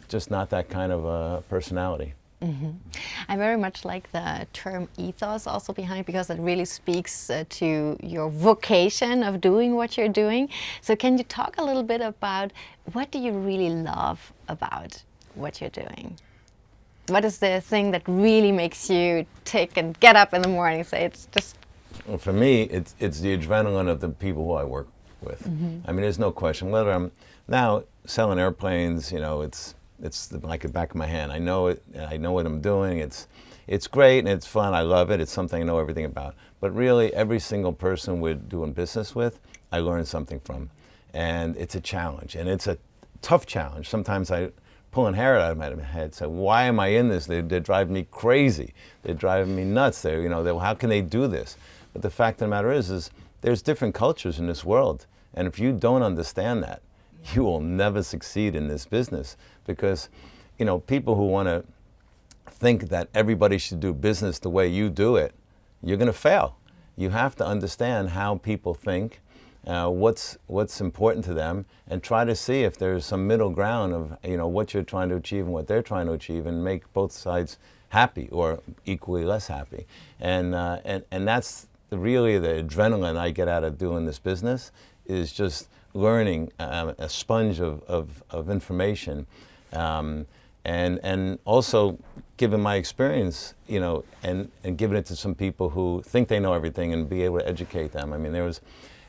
just not that kind of a personality. Mm-hmm. I very much like the term ethos also behind, because it really speaks to your vocation of doing what you're doing. So can you talk a little bit about what do you really love about what you're doing? What is the thing that really makes you tick and get up in the morning and say it's just... Well, for me, it's the adrenaline of the people who I work with. Mm-hmm. There's no question. Whether I'm now selling airplanes, it's like the back of my hand. I know it. I know what I'm doing. It's great and it's fun. I love it. It's something I know everything about. But really, every single person we're doing business with, I learn something from, and it's a challenge, and it's a tough challenge. Sometimes I pulling hair out of my head. So why am I in this? They're driving me crazy. They're driving me nuts. How can they do this? But the fact of the matter is there's different cultures in this world, and if you don't understand that, you will never succeed in this business, because people who want to think that everybody should do business the way you do it, you're going to fail. You have to understand how people think, what's important to them, and try to see if there's some middle ground of what you're trying to achieve and what they're trying to achieve, and make both sides happy or equally less happy. And that's really the adrenaline I get out of doing this business, is just learning, a sponge of information, and also given my experience, and giving it to some people who think they know everything, and be able to educate them. There was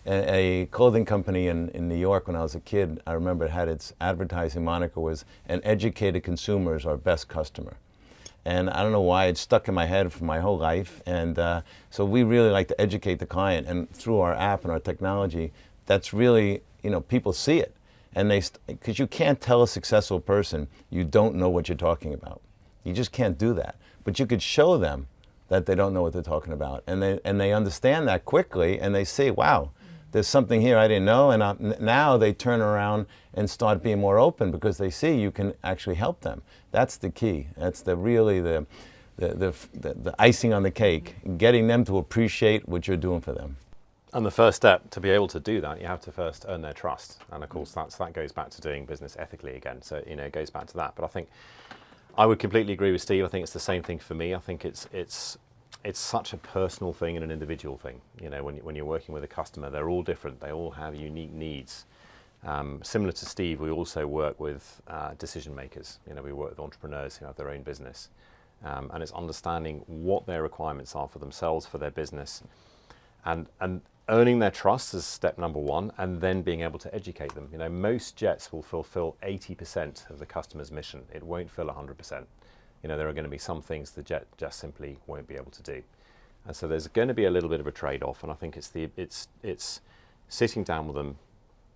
a clothing company in New York when I was a kid. I remember it had its advertising moniker was, "An educated consumer is our best customer." And I don't know why, it stuck in my head for my whole life. And so we really like to educate the client, and through our app and our technology, that's really, people see it. And because you can't tell a successful person you don't know what you're talking about. You just can't do that. But you could show them that they don't know what they're talking about. And they understand that quickly, and they say, wow, there's something here I didn't know. And now they turn around and start being more open, because they see you can actually help them. That's the key. That's the icing on the cake, getting them to appreciate what you're doing for them. And the first step to be able to do that, you have to first earn their trust. And of course, that goes back to doing business ethically again. So, it goes back to that. But I think I would completely agree with Steve. I think it's the same thing for me. I think it's such a personal thing and an individual thing. When you're working with a customer, they're all different. They all have unique needs. Similar to Steve, we also work with decision makers. We work with entrepreneurs who have their own business. And it's understanding what their requirements are for themselves, for their business, and earning their trust is step number one, and then being able to educate them. Most jets will fulfill 80% of the customer's mission. It won't fill 100%. There are going to be some things the jet just simply won't be able to do. And so there's going to be a little bit of a trade-off, and I think it's sitting down with them,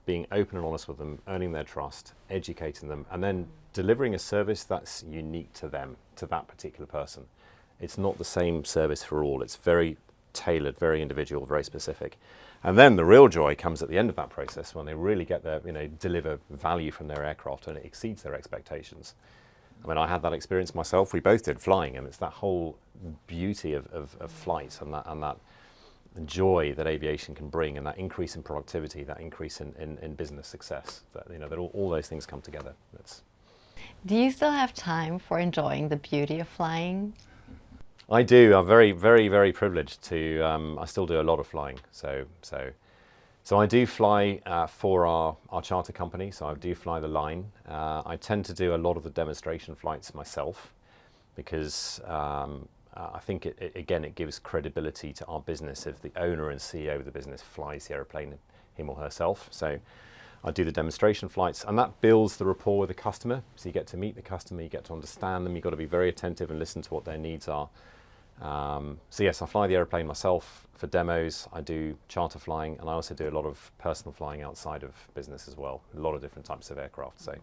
being open and honest with them, earning their trust, educating them, and then delivering a service that's unique to them, to that particular person. It's not the same service for all. It's very tailored, very individual, very specific. And then the real joy comes at the end of that process, when they really get their, deliver value from their aircraft and it exceeds their expectations. I had that experience myself. We both did, flying, and it's that whole beauty of flight and that joy that aviation can bring, and that increase in productivity, that increase in business success, that all those things come together. Do you still have time for enjoying the beauty of flying? I do. I'm very, very, very privileged to. I still do a lot of flying. So I do fly for our charter company. So I do fly the line. I tend to do a lot of the demonstration flights myself, because I think it gives credibility to our business if the owner and CEO of the business flies the aeroplane him or herself. So I do the demonstration flights, and that builds the rapport with the customer. So you get to meet the customer, you get to understand them, you've got to be very attentive and listen to what their needs are. So yes, I fly the aeroplane myself for demos. I do charter flying, and I also do a lot of personal flying outside of business as well. A lot of different types of aircraft. So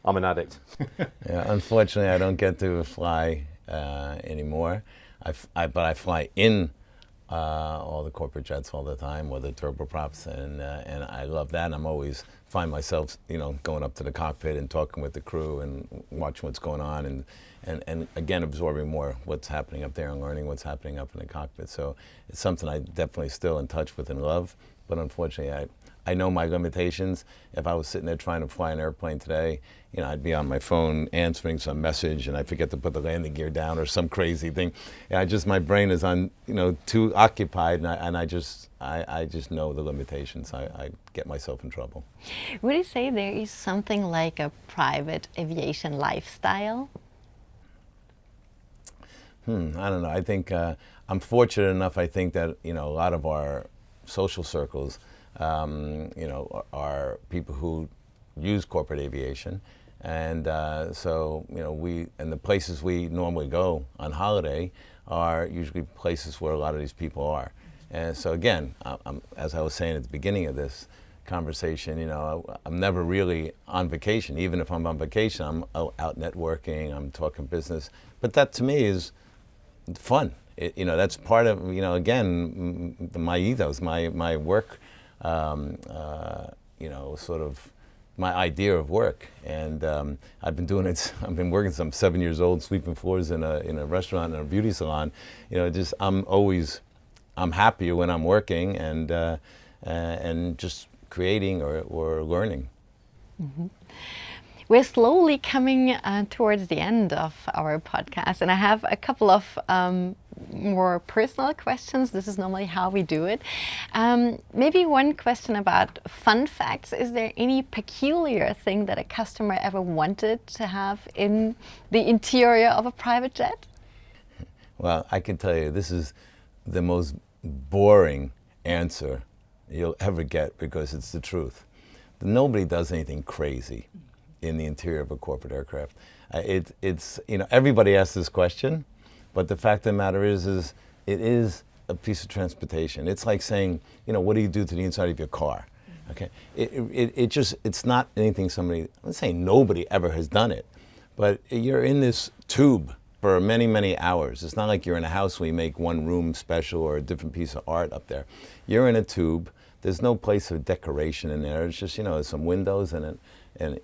I'm an addict. Yeah, unfortunately, I don't get to fly anymore. But I fly in all the corporate jets all the time, or the turboprops, and I love that. And I'm always find myself, going up to the cockpit and talking with the crew and watching what's going on, and again absorbing more what's happening up there and learning what's happening up in the cockpit. So it's something I definitely still in touch with and love. But unfortunately, I know my limitations. If I was sitting there trying to fly an airplane today, I'd be on my phone answering some message, and I forget to put the landing gear down or some crazy thing. And my brain is on, too occupied, and I just know the limitations. I get myself in trouble. Would you say there is something like a private aviation lifestyle? I don't know. I think I'm fortunate enough. I think that a lot of our social circles, are people who use corporate aviation, and so we and the places we normally go on holiday are usually places where a lot of these people are. And so again, as I was saying at the beginning of this conversation, I'm never really on vacation. Even if I'm on vacation, I'm out networking, I'm talking business. But that to me is fun. That's part of, again, my ethos, my work, sort of my idea of work. And I've been doing it, I've been working since I'm 7 years old, sweeping floors in a restaurant and a beauty salon. I'm happier when I'm working and just creating or learning. Mm-hmm. We're slowly coming towards the end of our podcast, and I have a couple of more personal questions. This is normally how we do it. Maybe one question about fun facts. Is there any peculiar thing that a customer ever wanted to have in the interior of a private jet? Well, I can tell you, this is the most boring answer you'll ever get, because it's the truth. Nobody does anything crazy in the interior of a corporate aircraft. It's everybody asks this question, but the fact of the matter is it is a piece of transportation. It's like saying, what do you do to the inside of your car? Okay, it's not anything I'm not saying nobody ever has done it, but you're in this tube for many, many hours. It's not like you're in a house where you make one room special or a different piece of art up there. You're in a tube. There's no place of decoration in there. It's just, some windows and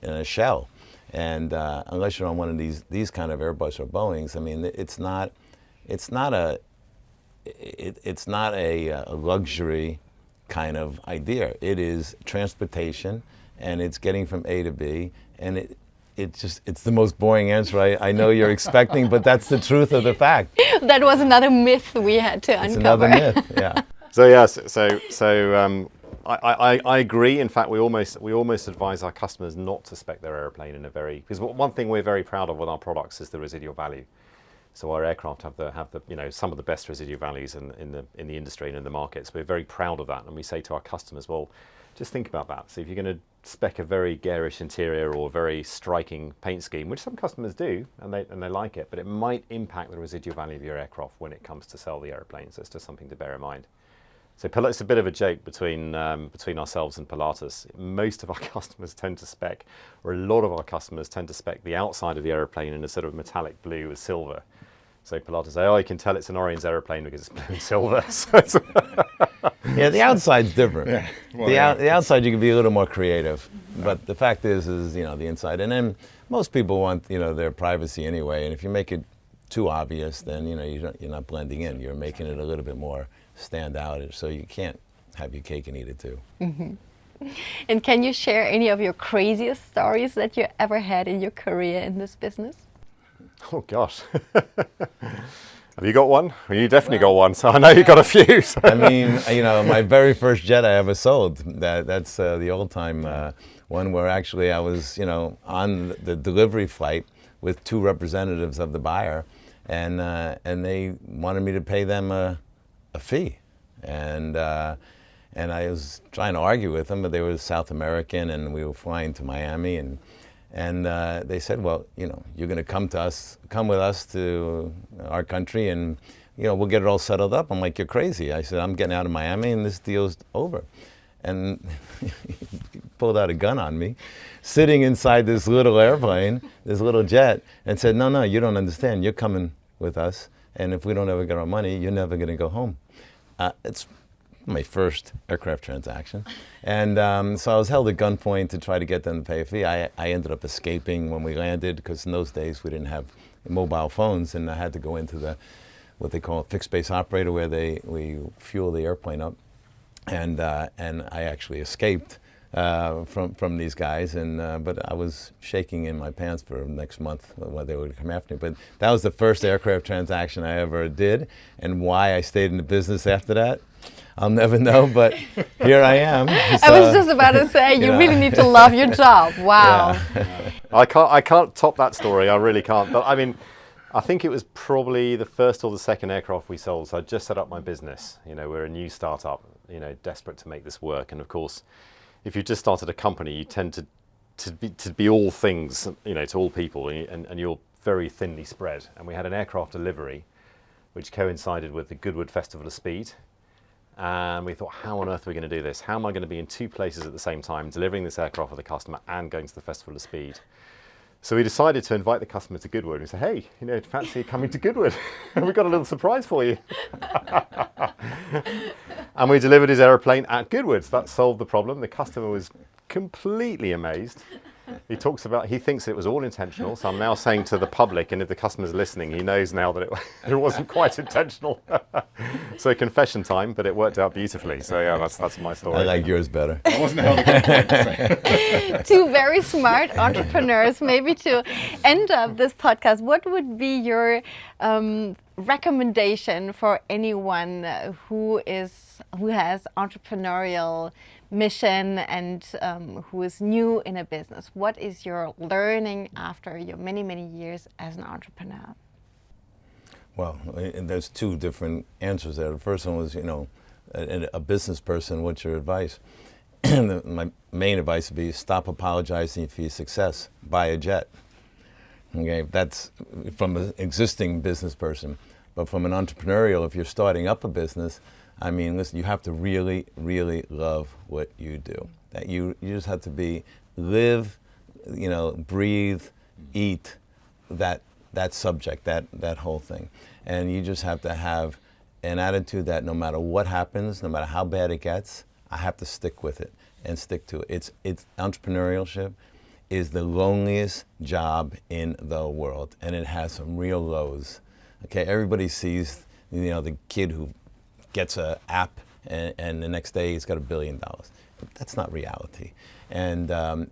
a shell. And unless you're on one of these kind of Airbus or Boeings, I mean, it's not a luxury kind of idea. It is transportation, and it's getting from A to B, and it's the most boring answer I know you're expecting, but that's the truth of the fact. That was another myth we had to uncover. It's another myth, yeah. So yes, I agree. In fact, we almost advise our customers not to spec their airplane because one thing we're very proud of with our products is the residual value. So our aircraft have the some of the best residual values in the industry and in the markets. We're very proud of that, and we say to our customers, well, just think about that. So if you're going to spec a very garish interior or a very striking paint scheme, which some customers do, and they like it, but it might impact the residual value of your aircraft when it comes to sell the airplane. So it's just something to bear in mind. So it's a bit of a joke between ourselves and Pilatus. Most of our customers tend to spec, or a lot of our customers tend to spec the outside of the airplane in a sort of metallic blue with silver. So Pilatus say, you can tell it's an Oriens airplane because it's blue and silver. Yeah, the outside's different. Yeah. Well, the outside you can be a little more creative, but the fact is the inside. And then most people want their privacy anyway. And if you make it too obvious, then you're not blending in. You're making it a little bit more stand out. So you can't have your cake and eat it too. And can you share any of your craziest stories that you ever had in your career in this business? Oh gosh. Have you got one? Well, you definitely got one, so I know you got a few. So. I mean, you know, my very first jet I ever sold, that's the old time one where actually I was, you know, on the delivery flight with 2 representatives of the buyer, and they wanted me to pay them a fee. And I was trying to argue with them, but they were South American, and we were flying to Miami, and they said, well, you know, you're going to come with us to our country, and, you know, we'll get it all settled up. I'm like, you're crazy. I said, I'm getting out of Miami, and this deal's over. And he pulled out a gun on me, sitting inside this little airplane, this little jet, and said, no, you don't understand. You're coming with us, and if we don't ever get our money, you're never going to go home. It's my first aircraft transaction. And so I was held at gunpoint to try to get them to pay a fee. I ended up escaping when we landed, because in those days we didn't have mobile phones, and I had to go into what they call a fixed base operator, where we fuel the airplane up. And I actually escaped from these guys, but I was shaking in my pants for the next month while they would come after me. But that was the first aircraft transaction I ever did, and why I stayed in the business after that, I'll never know, but here I am. So, I was just about to say, you really need to love your job. Wow. Yeah. I can't top that story, I really can't. But I mean, I think it was probably the first or the second aircraft we sold. So I just set up my business. You know, we're a new startup, you know, desperate to make this work. And of course, if you just started a company, you tend to be all things, you know, to all people, and you're very thinly spread. And we had an aircraft delivery, which coincided with the Goodwood Festival of Speed. And we thought, how on earth are we going to do this? How am I going to be in 2 places at the same time, delivering this aircraft for the customer and going to the Festival of Speed? So we decided to invite the customer to Goodwood. We said, hey, you know, fancy coming to Goodwood? We've got a little surprise for you. And we delivered his aeroplane at Goodwood. So that solved the problem. The customer was completely amazed. He thinks it was all intentional. So I'm now saying to the public, and if the customer's listening, he knows now that it wasn't quite intentional. So confession time, but it worked out beautifully. So yeah, that's my story. I like yours better. I wasn't held accountable. 2 very smart entrepreneurs. Maybe to end up this podcast, what would be your recommendation for anyone who has entrepreneurial mission and who is new in a business? What is your learning after your many years as an entrepreneur? Well, there's 2 different answers there. The first one was, you know, a business person, what's your advice? My main advice would be stop apologizing for your success. Buy a jet. Okay, that's from an existing business person. But from an entrepreneurial, if you're starting up a business, I mean, listen, you have to really, really love what you do. That you just have to live, you know, breathe, eat that subject, that whole thing. And you just have to have an attitude that no matter what happens, no matter how bad it gets, I have to stick with it and stick to it. It's entrepreneurship is the loneliest job in the world, and it has some real lows. Okay, everybody sees, you know, the kid who gets an app and the next day he's got $1 billion. But that's not reality. And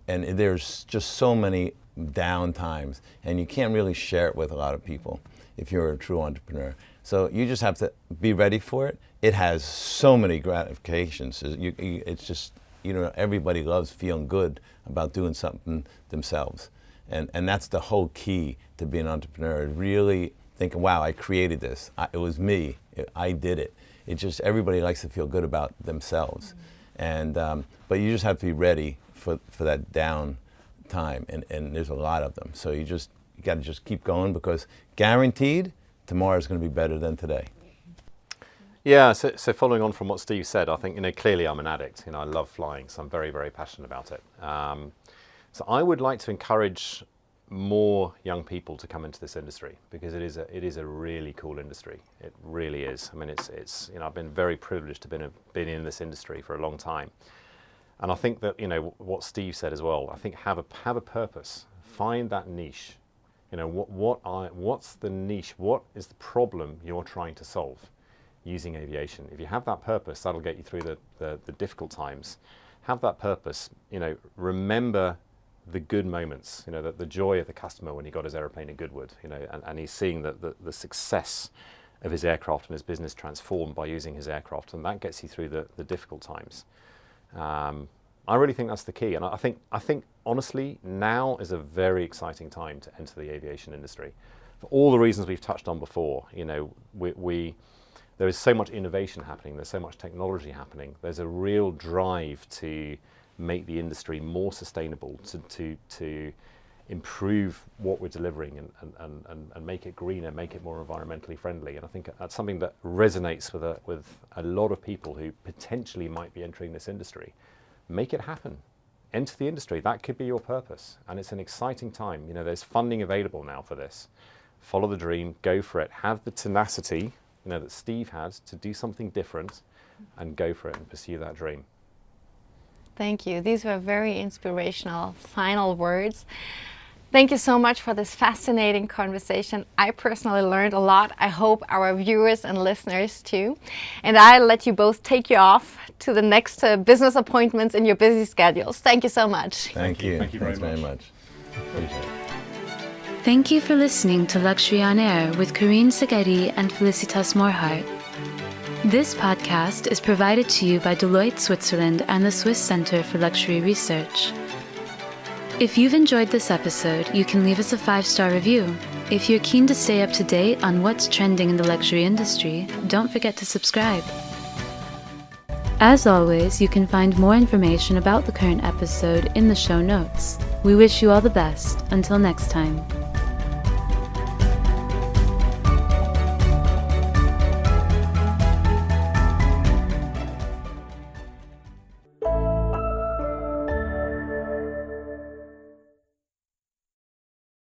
there's just so many down times, and you can't really share it with a lot of people if you're a true entrepreneur. So you just have to be ready for it. It has so many gratifications. It's just, you know, everybody loves feeling good about doing something themselves. And that's the whole key to being an entrepreneur, really thinking, wow, I created this. It was me. I did it. It's just everybody likes to feel good about themselves. And but you just have to be ready for that down time, and there's a lot of them. So you got to just keep going, because guaranteed tomorrow is going to be better than today. Yeah, so following on from what Steve said, I think, you know, clearly I'm an addict. You know, I love flying, so I'm very, very passionate about it. So I would like to encourage more young people to come into this industry, because it is a really cool industry. It really is. I mean, it's you know, I've been very privileged to been in this industry for a long time, and I think that, you know, what Steve said as well. I think have a purpose, find that niche. You know, what's the niche? What is the problem you're trying to solve? using aviation. If you have that purpose, that'll get you through the difficult times. Have that purpose, remember the good moments, the joy of the customer when he got his aeroplane in Goodwood, and he's seeing the success of his aircraft and his business transformed by using his aircraft, and that gets you through the difficult times. I really think that's the key, and I think honestly now is a very exciting time to enter the aviation industry for all the reasons we've touched on before. There is so much innovation happening, there's so much technology happening, there's a real drive to make the industry more sustainable, to improve what we're delivering and make it greener, make it more environmentally friendly. And I think that's something that resonates with a lot of people who potentially might be entering this industry. Make it happen. Enter the industry. That could be your purpose. And it's an exciting time. There's funding available now for this. Follow the dream, go for it. Have the tenacity that Steve had to do something different and go for it and pursue that dream. Thank you. These were very inspirational final words. Thank you so much for this fascinating conversation. I personally learned a lot. I hope our viewers and listeners too. And I'll let you both take you off to the next business appointments in your busy schedules. Thank you so much. Thank you. Thank you very Thanks very much. Appreciate it. Thank you for listening to Luxury on Air with Oriens Aviation and Felicitas Morhart. This podcast is provided to you by Deloitte Switzerland and the Swiss Center for Luxury Research. If you've enjoyed this episode, you can leave us a 5-star review. If you're keen to stay up to date on what's trending in the luxury industry, don't forget to subscribe. As always, you can find more information about the current episode in the show notes. We wish you all the best. Until next time.